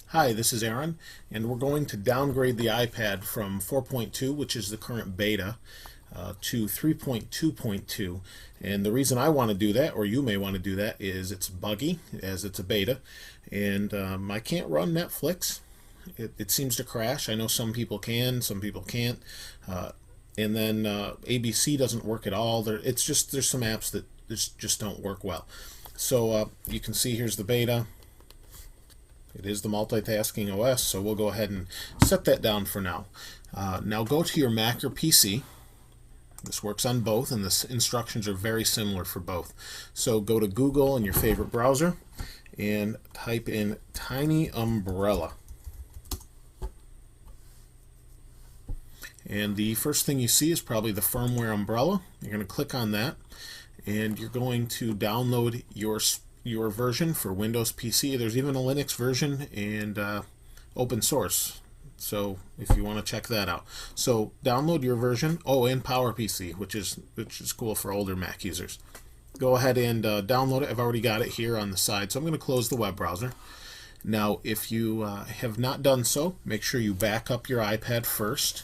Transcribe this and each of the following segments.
Hi, this is Aaron, and we're going to downgrade the iPad from 4.2, which is the current beta, to 3.2.2. And the reason I want to do that, or you may want to do that, is it's buggy, as it's a beta, and I can't run Netflix. It seems to crash. I know some people can, some people can't. And then ABC doesn't work at all. There's some apps that just don't work well. So you can see here's the beta. It is the multitasking OS, so we'll go ahead and set that down for now. Now go to your Mac or PC. This works on both, and the instructions are very similar for both. So go to Google in your favorite browser and type in Tiny Umbrella. And the first thing you see is probably the firmware umbrella. You're going to click on that, and you're going to download your version for Windows PC. There's even a Linux version and open source, so if you want to check that out. So download your version. Oh, and PowerPC, which is cool for older Mac users. Go ahead and download it. I've already got it here on the side, so I'm going to close the web browser. Now, if you have not done so, make sure you back up your iPad first,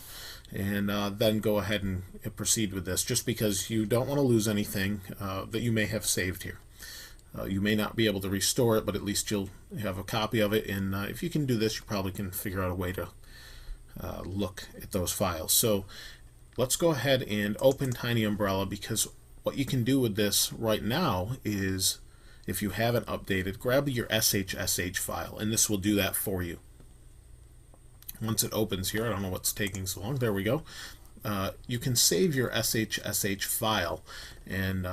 and then go ahead and proceed with this, just because you don't want to lose anything that you may have saved here. You may not be able to restore it, but at least you'll have a copy of it, and if you can do this, you probably can figure out a way to look at those files. So let's go ahead and open Tiny Umbrella, because what you can do with this right now is, if you haven't updated, grab your SHSH file, and this will do that for you. Once it opens here, I don't know what's taking so long, there we go. You can save your SHSH file and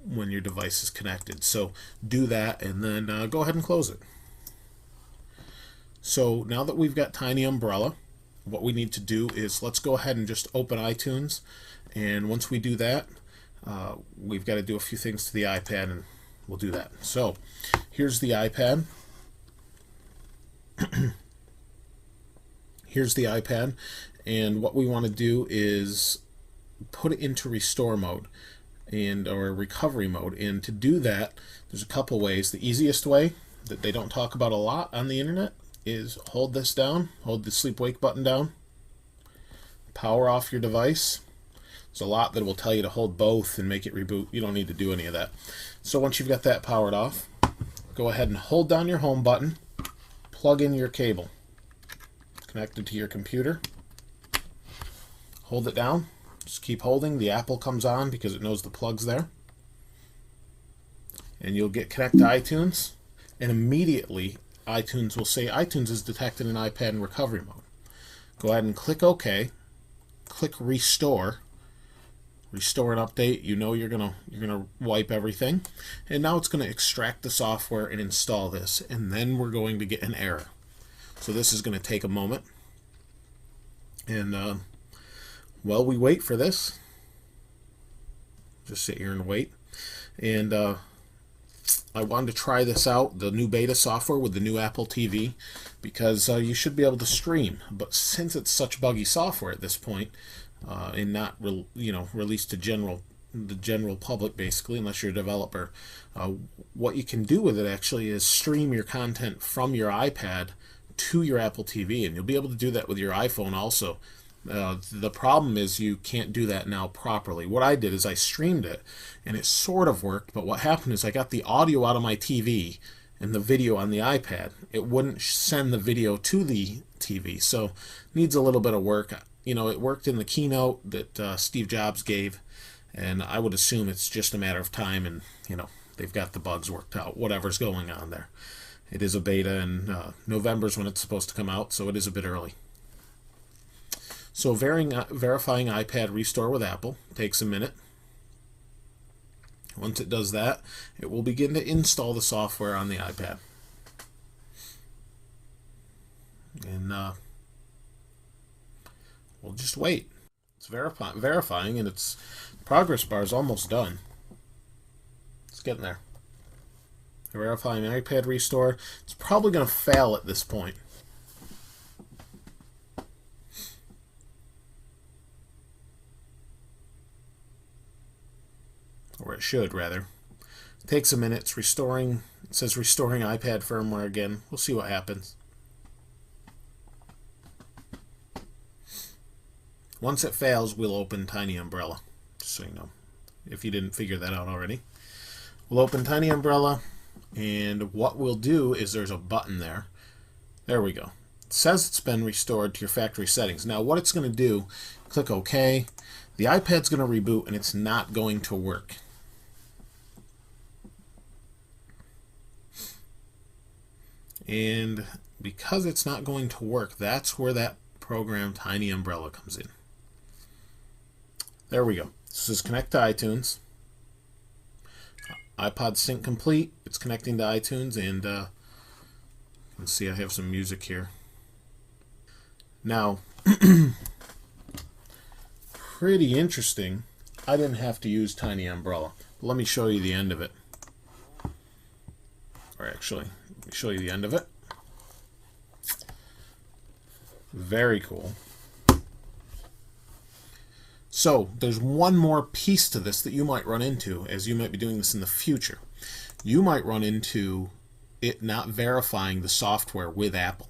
when your device is connected. So do that, and then go ahead and close it. So now that we've got Tiny Umbrella, what we need to do is let's go ahead and just open iTunes, and once we do that, we've got to do a few things to the iPad, and we'll do that. So here's the iPad. Here's the iPad, and what we want to do is put it into restore mode or recovery mode. And to do that, there's a couple ways. The easiest way that they don't talk about a lot on the internet is hold this down, hold the sleep wake button down, power off your device. There's a lot that will tell you to hold both and make it reboot. You don't need to do any of that. So once you've got that powered off, go ahead and hold down your home button, plug in your cable connected to your computer, hold it down, just keep holding. The Apple comes on because it knows the plug's there, and you'll get connect to iTunes, and immediately iTunes will say iTunes is detected in iPad in recovery mode. Go ahead and click OK, click restore and update. You know you're gonna wipe everything, and now it's going to extract the software and install this, and then we're going to get an error. So this is going to take a moment, and while we wait for this, just sit here and wait. And I wanted to try this out, the new beta software with the new Apple TV, because you should be able to stream. But since it's such buggy software at this point, and not released to the general public, basically, unless you're a developer, what you can do with it actually is stream your content from your iPad to your Apple TV, and you'll be able to do that with your iPhone also. The problem is you can't do that now properly. What I did is I streamed it, and it sort of worked, but what happened is I got the audio out of my TV and the video on the iPad. It wouldn't send the video to the TV, so it needs a little bit of work. You know, it worked in the keynote that Steve Jobs gave, and I would assume it's just a matter of time, and they've got the bugs worked out, whatever's going on there. It is a beta, and November is when it's supposed to come out, so it is a bit early. So verifying iPad restore with Apple takes a minute. Once it does that, it will begin to install the software on the iPad. And we'll just wait. It's verifying, and its progress bar is almost done. It's getting there. Verifying iPad restore. It's probably going to fail at this point. Or it should, rather. It takes a minute. It's restoring. It says restoring iPad firmware again. We'll see what happens. Once it fails, we'll open Tiny Umbrella, just so you know, if you didn't figure that out already. We'll open Tiny Umbrella, and what we'll do is there's a button there. There we go. It says it's been restored to your factory settings. Now what it's going to do, click OK. The iPad's going to reboot, and it's not going to work. And because it's not going to work, that's where that program Tiny Umbrella comes in. There we go. This is connect to iTunes. iPod sync complete. It's connecting to iTunes, and you can see I have some music here. Now, pretty interesting. I didn't have to use Tiny Umbrella. But let me show you the end of it. Or actually, let me show you the end of it. Very cool. So there's one more piece to this that you might run into, as you might be doing this in the future. You might run into it not verifying the software with Apple.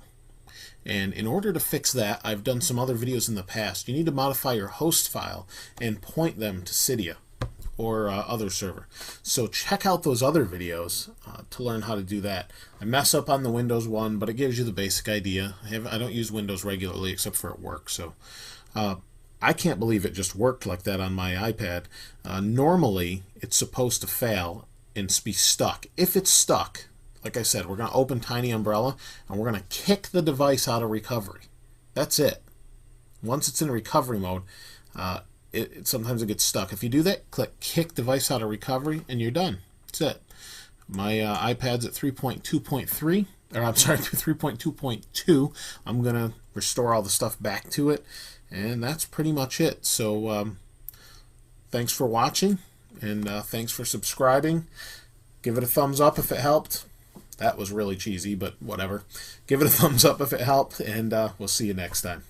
And in order to fix that, I've done some other videos in the past. You need to modify your host file and point them to Cydia or other server. So check out those other videos to learn how to do that. I mess up on the Windows one, but it gives you the basic idea. I don't use Windows regularly except for at work, so I can't believe it just worked like that on my iPad. Normally, it's supposed to fail and be stuck. If it's stuck, like I said, we're going to open Tiny Umbrella, and we're going to kick the device out of recovery. That's it. Once it's in recovery mode, sometimes it gets stuck. If you do that, click Kick Device Out of Recovery, and you're done. That's it. My iPad's at 3.2.3, or I'm sorry, 3.2.2. I'm going to restore all the stuff back to it. And that's pretty much it. So thanks for watching, and thanks for subscribing. Give it a thumbs up if it helped. That was really cheesy, but whatever. Give it a thumbs up if it helped, and we'll see you next time.